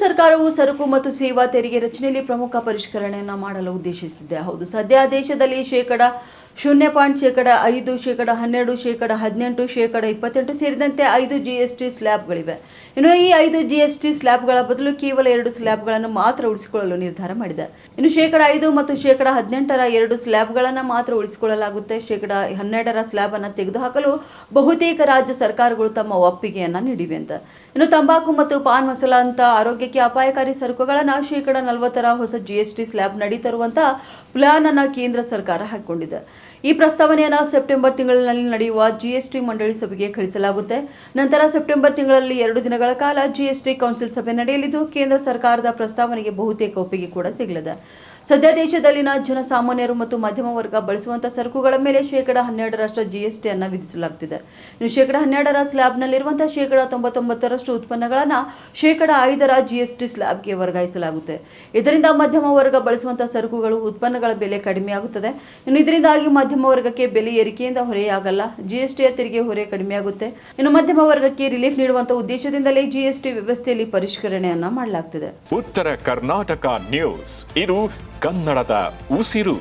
ಸರ್ಕಾರವು ಸರಕು ಮತ್ತು ಸೇವಾ ತೆರಿಗೆ ರಚನೆಯಲ್ಲಿ ಪ್ರಮುಖ ಪರಿಷ್ಕರಣೆಯನ್ನು ಮಾಡಲು ಉದ್ದೇಶಿಸಿದೆ. ಹೌದು, ಸದ್ಯ ದೇಶದಲ್ಲಿ ಶೇಕಡ 5, ಶೇಕಡ 12, ಶೇಕಡ 18, ಶೇಕಡ 28 ಸೇರಿದಂತೆ 5 GST ಸ್ಲ್ಯಾಬ್ಗಳಿವೆ. ಇನ್ನು ಈ 5 GST ಸ್ಲ್ಯಾಬ್ಗಳ ಬದಲು ಕೇವಲ 2 ಸ್ಲ್ಯಾಬ್ಗಳನ್ನು ಮಾತ್ರ ಉಳಿಸಿಕೊಳ್ಳಲು ನಿರ್ಧಾರ ಮಾಡಿದೆ. ಇನ್ನು ಶೇಕಡ 5 ಮತ್ತು ಶೇಕಡ 18ರ 2 ಸ್ಲ್ಯಾಬ್ಗಳನ್ನು ಮಾತ್ರ ಉಳಿಸಿಕೊಳ್ಳಲಾಗುತ್ತೆ. ಶೇಕಡ 12ರ ಸ್ಲ್ಯಾಬ್ ಅನ್ನು ತೆಗೆದುಹಾಕಲು ಬಹುತೇಕ ರಾಜ್ಯ ಸರ್ಕಾರಗಳು ತಮ್ಮ ಒಪ್ಪಿಗೆಯನ್ನ ನೀಡಿವೆ ಅಂತ. ಇನ್ನು ತಂಬಾಕು ಮತ್ತು ಪಾನ್ ಮಸಾಲ ಅಂತ ಆರೋಗ್ಯಕ್ಕೆ ಅಪಾಯಕಾರಿ ಸರಕುಗಳನ್ನ ಶೇಕಡ 40ರ ಹೊಸ GST ಸ್ಲ್ಯಾಬ್ ನಡಿ ತರುವಂತ ಪ್ಲಾನ್ ಅನ್ನ ಕೇಂದ್ರ ಸರ್ಕಾರ ಹಾಕಿಕೊಂಡಿದೆ. ಈ ಪ್ರಸ್ತಾವನೆಯನ್ನು ಸೆಪ್ಟೆಂಬರ್ ತಿಂಗಳಿನಲ್ಲಿ ನಡೆಯುವ GST ಮಂಡಳಿ ಸಭೆಗೆ ಕಳಿಸಲಾಗುತ್ತೆ. ನಂತರ ಸೆಪ್ಟೆಂಬರ್ ತಿಂಗಳಲ್ಲಿ 2 ದಿನಗಳ ಕಾಲ GST ಕೌನ್ಸಿಲ್ ಸಭೆ ನಡೆಯಲಿದ್ದು, ಕೇಂದ್ರ ಸರ್ಕಾರದ ಪ್ರಸ್ತಾವನೆಗೆ ಬಹುತೇಕ ಒಪ್ಪಿಗೆ ಕೂಡ ಸಿಗಲಿದೆ. ಸದ್ಯ ದೇಶದಲ್ಲಿನ ಜನಸಾಮಾನ್ಯರು ಮತ್ತು ಮಧ್ಯಮ ವರ್ಗ ಬಳಸುವಂತಹ ಸರಕುಗಳ ಮೇಲೆ ಶೇಕಡ 12ರಷ್ಟು GST ಅನ್ನು ವಿಧಿಸಲಾಗುತ್ತಿದೆ. ಇನ್ನು ಶೇಕಡ 12ರ ಸ್ಲ್ಯಾಬ್ನಲ್ಲಿರುವಂತಹ ಶೇಕಡ 99ರಷ್ಟು ಉತ್ಪನ್ನಗಳನ್ನು ಶೇಕಡ 5ರ GST ಸ್ಲ್ಯಾಬ್ಗೆ ವರ್ಗಾಯಿಸಲಾಗುತ್ತೆ. ಇದರಿಂದ ಮಧ್ಯಮ ವರ್ಗ ಬಳಸುವಂತಹ ಸರಕುಗಳು ಉತ್ಪನ್ನಗಳ ಬೆಲೆ ಕಡಿಮೆಯಾಗುತ್ತದೆ. ಇನ್ನು ಇದರಿಂದಾಗಿ ಮಧ್ಯಮ ವರ್ಗಕ್ಕೆ ಬೆಲೆ ಏರಿಕೆಯಿಂದ ಹೊರೆಯಾಗಲ್ಲ. GSTಯ ತೆರಿಗೆ ಹೊರೆ ಕಡಿಮೆಯಾಗುತ್ತೆ. ಇನ್ನು ಮಧ್ಯಮ ವರ್ಗಕ್ಕೆ ರಿಲೀಫ್ ನೀಡುವಂತಹ ಉದ್ದೇಶದಿಂದಲೇ GST ವ್ಯವಸ್ಥೆಯಲ್ಲಿ ಪರಿಷ್ಕರಣೆಯನ್ನ ಮಾಡಲಾಗುತ್ತಿದೆ. ಉತ್ತರ ಕರ್ನಾಟಕ ನ್ಯೂಸ್, ಇದು ಕನ್ನಡದ ಉಸಿರು.